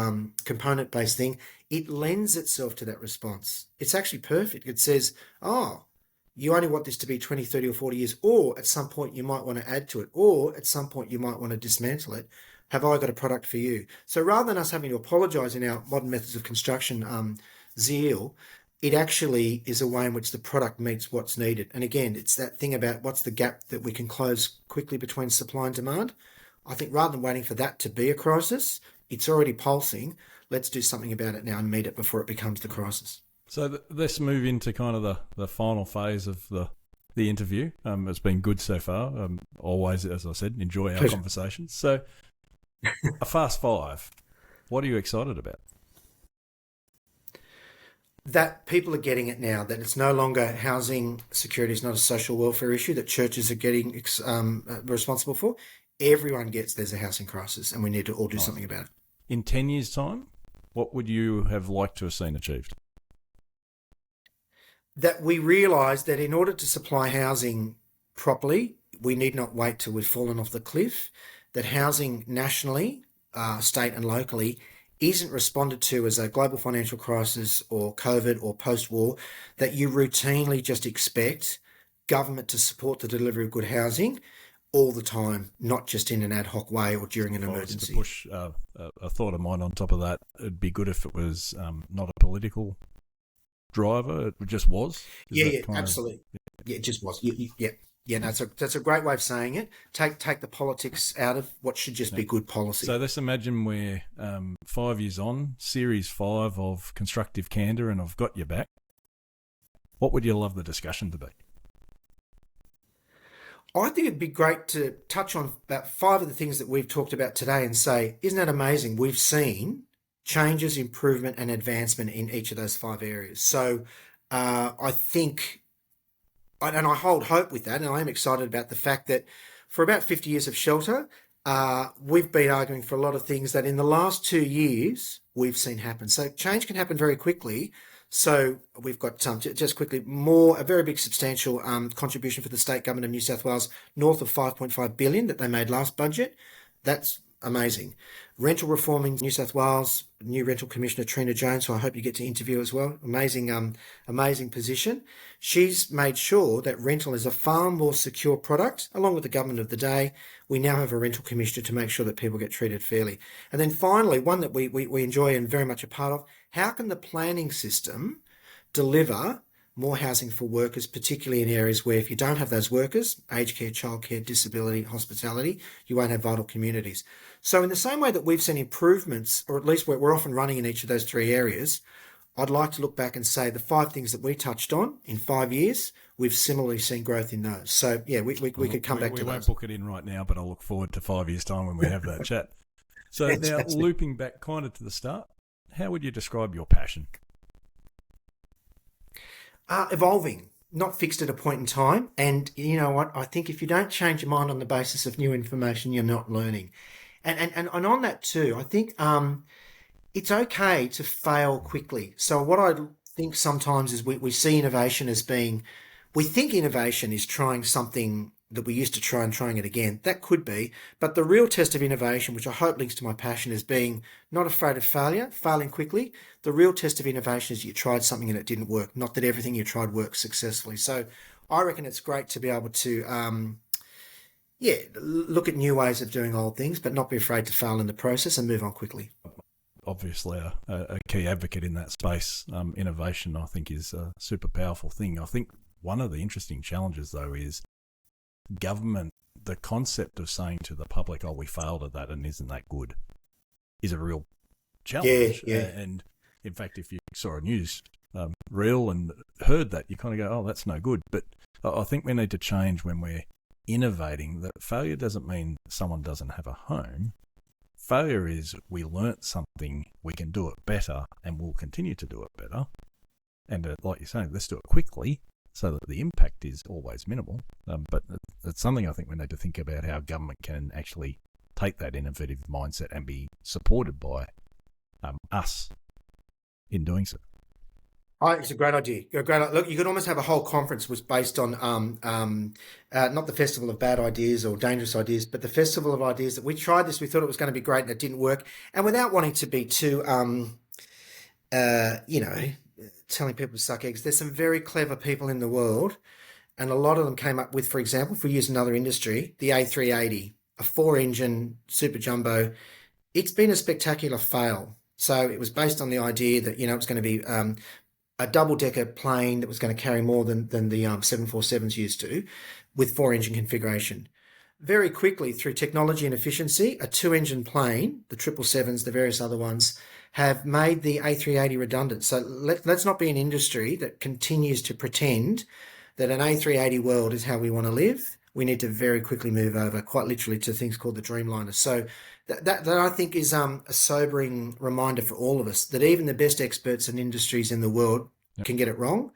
component-based thing, it lends itself to that response. It's actually perfect. It says, you only want this to be 20, 30 or 40 years, or at some point you might want to add to it, or at some point you might want to dismantle it. Have I got a product for you? So rather than us having to apologise in our modern methods of construction zeal, it actually is a way in which the product meets what's needed. And again, it's that thing about what's the gap that we can close quickly between supply and demand. I think rather than waiting for that to be a crisis, it's already pulsing. Let's do something about it now and meet it before it becomes the crisis. So let's move into kind of the final phase of the interview. It's been good so far. Always, as I said, enjoy our conversations. So a fast five. What are you excited about? That people are getting it now, that it's no longer housing security is not a social welfare issue that churches are getting responsible for. Everyone gets there's a housing crisis and we need to all do something about it. In 10 years' time, what would you have liked to have seen achieved? That we realise that in order to supply housing properly, we need not wait till we've fallen off the cliff, that housing nationally, state and locally, isn't responded to as a global financial crisis or COVID or post-war, that you routinely just expect government to support the delivery of good housing all the time, not just in an ad hoc way or during an emergency. To push a thought of mine on top of that, it'd be good if it was not a political driver. It just was. Yeah, absolutely. Yeah, it just was. Yeah, no, that's a great way of saying it. Take the politics out of what should just be good policy. So let's imagine we're 5 years on, Series 5 of Constructive Candour, and I've got your back. What would you love the discussion to be? I think it'd be great to touch on about 5 of the things that we've talked about today and say, isn't that amazing? We've seen changes, improvement and advancement in each of those 5 areas. So I think, and I hold hope with that, and I am excited about the fact that for about 50 years of Shelter, we've been arguing for a lot of things that in the last 2 years we've seen happen. So change can happen very quickly. So we've got just quickly a very big substantial contribution for the state government of New South Wales, north of 5.5 billion that they made last budget. That's amazing. Rental reform in New South Wales, new rental commissioner Trina Jones, who I hope you get to interview as well. Amazing position. She's made sure that rental is a far more secure product, along with the government of the day. We now have a rental commissioner to make sure that people get treated fairly. And then finally, one that we enjoy and very much a part of, how can the planning system deliver more housing for workers, particularly in areas where if you don't have those workers, aged care, childcare, disability, hospitality, you won't have vital communities. So in the same way that we've seen improvements, or at least we're often running in each of those 3 areas, I'd like to look back and say the 5 things that we touched on in 5 years, we've similarly seen growth in those. So yeah, we could come back to those. We won't book it in right now, but I'll look forward to 5 years' time when we have that chat. So now, looping back kind of to the start, how would you describe your passion? Evolving, not fixed at a point in time. And you know what? I think if you don't change your mind on the basis of new information, you're not learning. And on that too, I think it's okay to fail quickly. So what I think sometimes is we see innovation as being, we think innovation is trying something that we used to try and trying it again. That could be, but the real test of innovation, which I hope links to my passion, is being not afraid of failure, failing quickly. The real test of innovation is you tried something and it didn't work, not that everything you tried worked successfully. So I reckon it's great to be able to, look at new ways of doing old things, but not be afraid to fail in the process and move on quickly. Obviously a key advocate in that space. Innovation, I think, is a super powerful thing. I think one of the interesting challenges, though, is government, the concept of saying to the public, oh, we failed at that and isn't that good, is a real challenge. Yeah. And in fact, if you saw a news reel and heard that, you kind of go, oh, that's no good. But I think we need to change when we're innovating that failure doesn't mean someone doesn't have a home. Failure is we learnt something, we can do it better, and we'll continue to do it better. And like you're saying, let's do it quickly so that the impact is always minimal. But it's something I think we need to think about, how government can actually take that innovative mindset and be supported by us in doing so. Oh, it's a great idea. Look, you could almost have a whole conference was based on not the Festival of Bad Ideas or Dangerous Ideas, but the Festival of Ideas. That we tried this, we thought it was going to be great, and it didn't work. And without wanting to be too, telling people to suck eggs, there's some very clever people in the world, and a lot of them came up with, for example, if we use another industry, the A380, a 4-engine super jumbo. It's been a spectacular fail. So it was based on the idea that, it was going to be a double-decker plane that was going to carry more than the 747s used to, with 4-engine configuration. Very quickly, through technology and efficiency, a 2-engine plane, the 777s, the various other ones, have made the A380 redundant. So let's not be an industry that continues to pretend that an A380 world is how we want to live. We need to very quickly move over, quite literally, to things called the Dreamliner. So that I think is a sobering reminder for all of us that even the best experts and industries in the world can get it wrong.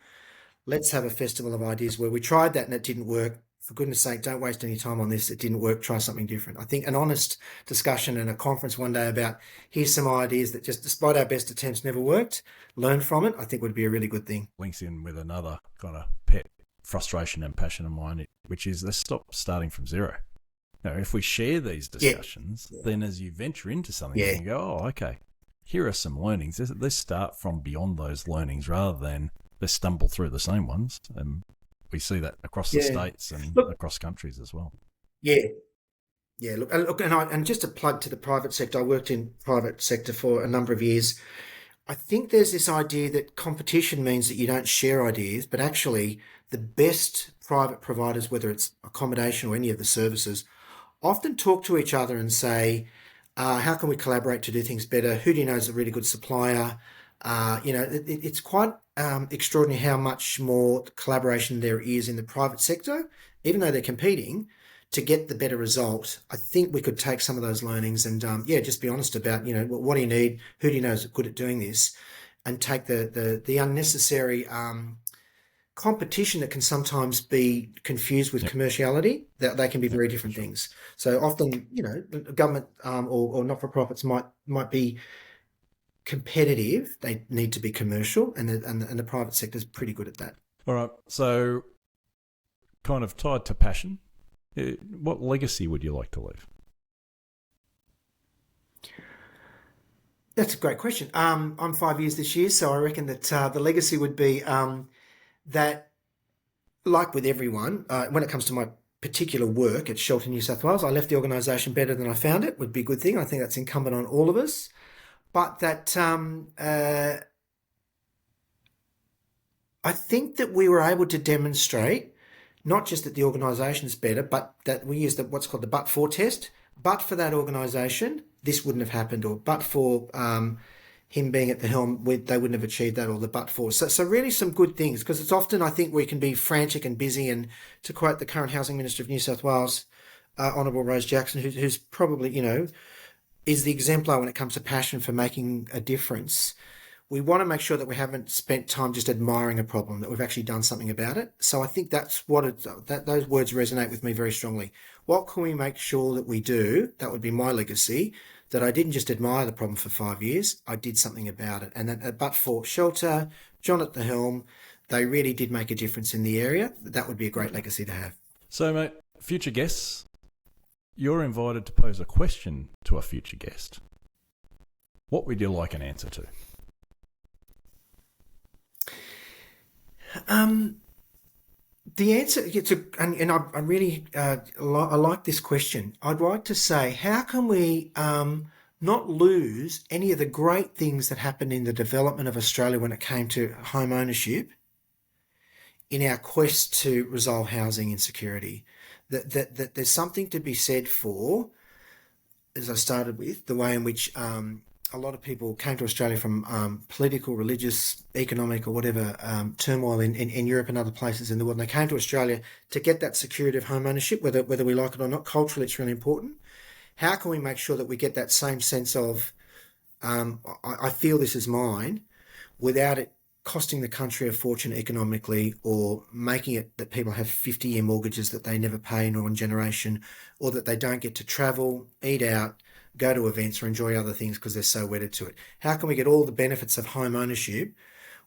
Let's have a festival of ideas where we tried that and it didn't work. For goodness sake, don't waste any time on this. It didn't work. Try something different. I think an honest discussion and a conference one day about here's some ideas that just despite our best attempts never worked, learn from it, I think would be a really good thing. Links in with another kind of pet frustration and passion of mine, which is let's stop starting from zero. Now, if we share these discussions, then as you venture into something, you can go, oh, okay, here are some learnings. Let's start from beyond those learnings rather than let's stumble through the same ones. And we see that across the states and Look, across countries as well. yeah. Yeah, and just a plug to the private sector. I worked in private sector for a number of years. I think there's this idea that competition means that you don't share ideas, but actually the best private providers, whether it's accommodation or any of the services, often talk to each other and say, how can we collaborate to do things better? Who do you know is a really good supplier? It's quite extraordinary how much more collaboration there is in the private sector, even though they're competing to get the better result. I think we could take some of those learnings and just be honest about, what do you need? Who do you know is good at doing this? And take the unnecessary competition that can sometimes be confused with commerciality. That they can be very different things. So often, government or not-for-profits might be competitive. They need to be commercial, and the private sector is pretty good at that. All right. So, kind of tied to passion, what legacy would you like to leave? That's a great question. I'm 5 years this year, so I reckon that the legacy would be that, like with everyone, when it comes to my particular work at Shelter New South Wales, I left the organisation better than I found it. Would be a good thing. I think that's incumbent on all of us. But that I think that we were able to demonstrate not just that the organisation is better, but that we used what's called the but-for test. But for that organisation, this wouldn't have happened, or but for him being at the helm, they wouldn't have achieved that, or the but for. So really some good things, because it's often, I think, we can be frantic and busy, and to quote the current Housing Minister of New South Wales, Honourable Rose Jackson, who's probably, is the exemplar when it comes to passion for making a difference. We want to make sure that we haven't spent time just admiring a problem, that we've actually done something about it. So I think that's those words resonate with me very strongly. What can we make sure that we do? That would be my legacy, that I didn't just admire the problem for 5 years, I did something about it. And that, but for Shelter, John at the helm, they really did make a difference in the area. That would be a great legacy to have. So, mate, future guests, you're invited to pose a question to a future guest. What would you like an answer to? The answer, I really I like this question. I'd like to say, how can we not lose any of the great things that happened in the development of Australia when it came to home ownership in our quest to resolve housing insecurity? That there's something to be said for, as I started with, the way in which a lot of people came to Australia from political, religious, economic, or whatever turmoil in Europe and other places in the world. And they came to Australia to get that security of home ownership, whether we like it or not. Culturally, it's really important. How can we make sure that we get that same sense of, I feel this is mine, without it costing the country a fortune economically, or making it that people have 50-year mortgages that they never pay in one generation, or that they don't get to travel, eat out, go to events, or enjoy other things because they're so wedded to it? How can we get all the benefits of home ownership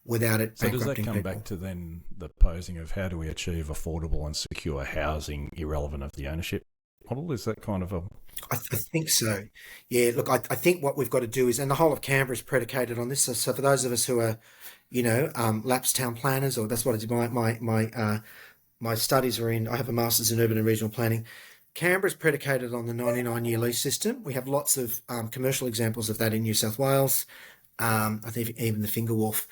without it bankrupting people? So does that come back to then the posing of how do we achieve affordable and secure housing irrelevant of the ownership model? Is that kind of a... I think so. Yeah, look, I think what we've got to do is, and the whole of Canberra is predicated on this. So for those of us who are, lapsed town planners, or that's what I did. My studies are in. I have a master's in urban and regional planning. Canberra is predicated on the 99-year lease system. We have lots of commercial examples of that in New South Wales. I think even the Finger Wharf.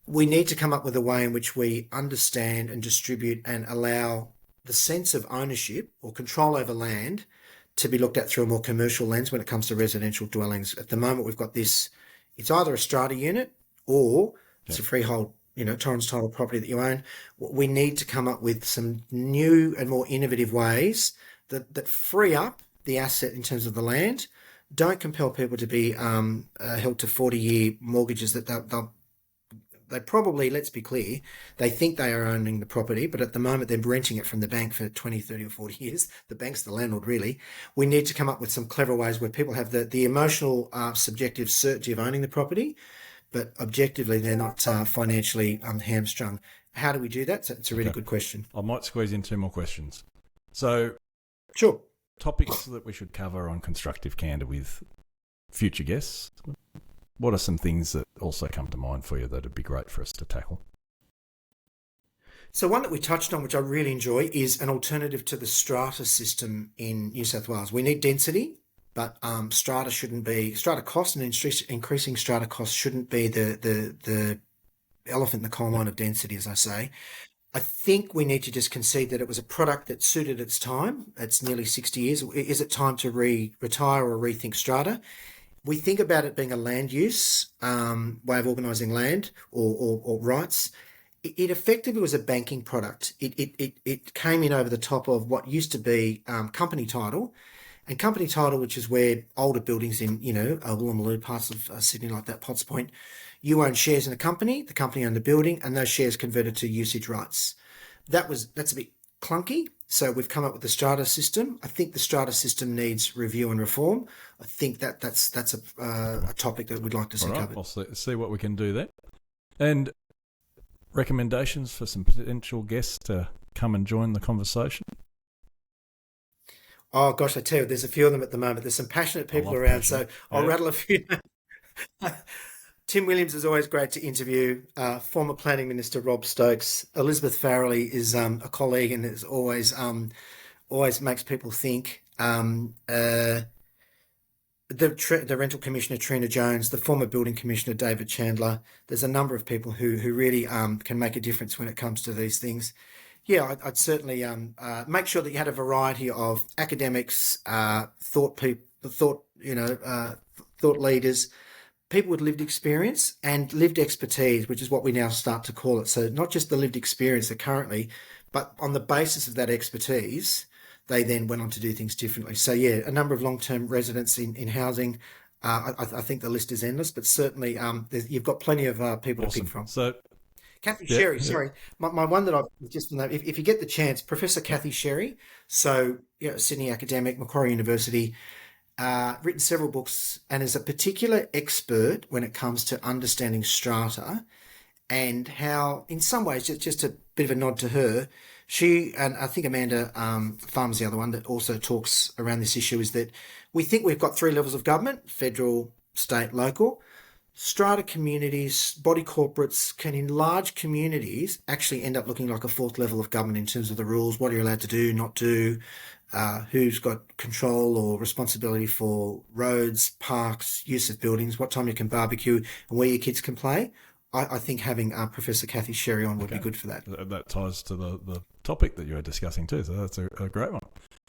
We need to come up with a way in which we understand and distribute and allow the sense of ownership or control over land to be looked at through a more commercial lens when it comes to residential dwellings. At the moment, we've got this, it's either a strata unit or it's a freehold, Torrens title property that you own. We need to come up with some new and more innovative ways that free up the asset in terms of the land, don't compel people to be held to 40-year mortgages that they probably, let's be clear, they think they are owning the property, but at the moment they're renting it from the bank for 20, 30 or 40 years. The bank's the landlord, really. We need to come up with some clever ways where people have the emotional, subjective certainty of owning the property, but objectively they're not financially hamstrung. How do we do that? So it's a really good question. I might squeeze in two more questions. So, sure. Topics that we should cover on Constructive Candour with future guests. what are some things that also come to mind for you that would be great for us to tackle? So one that we touched on, which I really enjoy, is an alternative to the strata system in New South Wales. We need density, but strata cost and increasing strata costs shouldn't be the elephant in the coal mine of density, as I say. I think we need to just concede that it was a product that suited its time. It's nearly 60 years. Is it time to retire or rethink strata? We think about it being a land use way of organising land or rights. It effectively was a banking product. It came in over the top of what used to be company title. And company title, which is where older buildings in, Woolloomooloo, parts of Sydney like that, Potts Point, you own shares in the company owned the building, and those shares converted to usage rights. That's a bit clunky, so we've come up with the strata system. I think the strata system needs review and reform. I think that's a topic that we'd like to see covered. I'll see what we can do there. And recommendations for some potential guests to come and join the conversation? Oh gosh, I tell you, there's a few of them at the moment. There's some passionate people around, so I'll rattle a few. Tim Williams is always great to interview. Former Planning Minister Rob Stokes. Elizabeth Farrelly is a colleague and is always makes people think. The Rental Commissioner Trina Jones, the former Building Commissioner David Chandler. There's a number of people who really can make a difference when it comes to these things. Yeah, I'd certainly make sure that you had a variety of academics, thought leaders, people with lived experience and lived expertise, which is what we now start to call it. So not just the lived experience that currently, but on the basis of that expertise, they then went on to do things differently. So yeah, a number of long-term residents in housing. I think the list is endless, but certainly you've got plenty of people to pick from. So. Kathy Sherry, sorry. My one that I've just, if you get the chance, Professor Kathy Sherry, so Sydney academic, Macquarie University, written several books and is a particular expert when it comes to understanding strata and how, in some ways, just a bit of a nod to her, she, and I think Amanda Farmer's the other one that also talks around this issue, is that we think we've got three levels of government: federal, state, local. Strata communities, body corporates can, in large communities, actually end up looking like a fourth level of government in terms of the rules, what are you allowed to do, not do, who's got control or responsibility for roads, parks, use of buildings, what time you can barbecue, and where your kids can play. I think having Professor Kathy Sherry on would be good for that. That ties to the topic that you were discussing too, so that's a great one.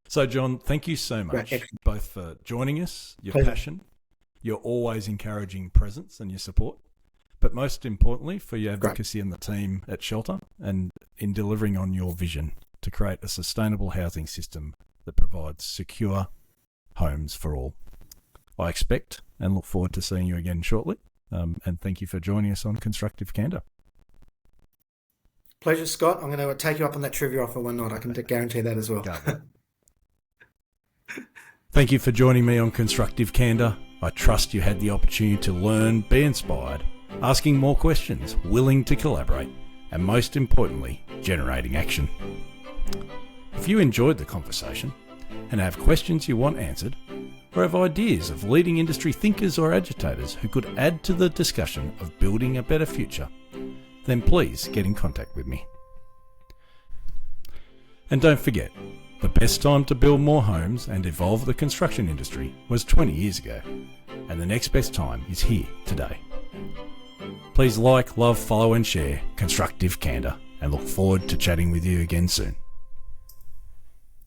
So, John, thank you so much, both for joining us, your passion, your always encouraging presence and your support, but most importantly for your advocacy and the team at Shelter and in delivering on your vision to create a sustainable housing system that provides secure homes for all. I expect and look forward to seeing you again shortly, and thank you for joining us on Constructive Candour. Pleasure, Scott. I'm going to take you up on that trivia offer one night. I can guarantee that as well. Thank you for joining me on Constructive Candour. I trust you had the opportunity to learn, be inspired, asking more questions, willing to collaborate, and most importantly, generating action. If you enjoyed the conversation and have questions you want answered, or have ideas of leading industry thinkers or agitators who could add to the discussion of building a better future, then please get in contact with me. And don't forget, the best time to build more homes and evolve the construction industry was 20 years ago, and the next best time is here today. Please like, love, follow and share Constructive Candour, and look forward to chatting with you again soon.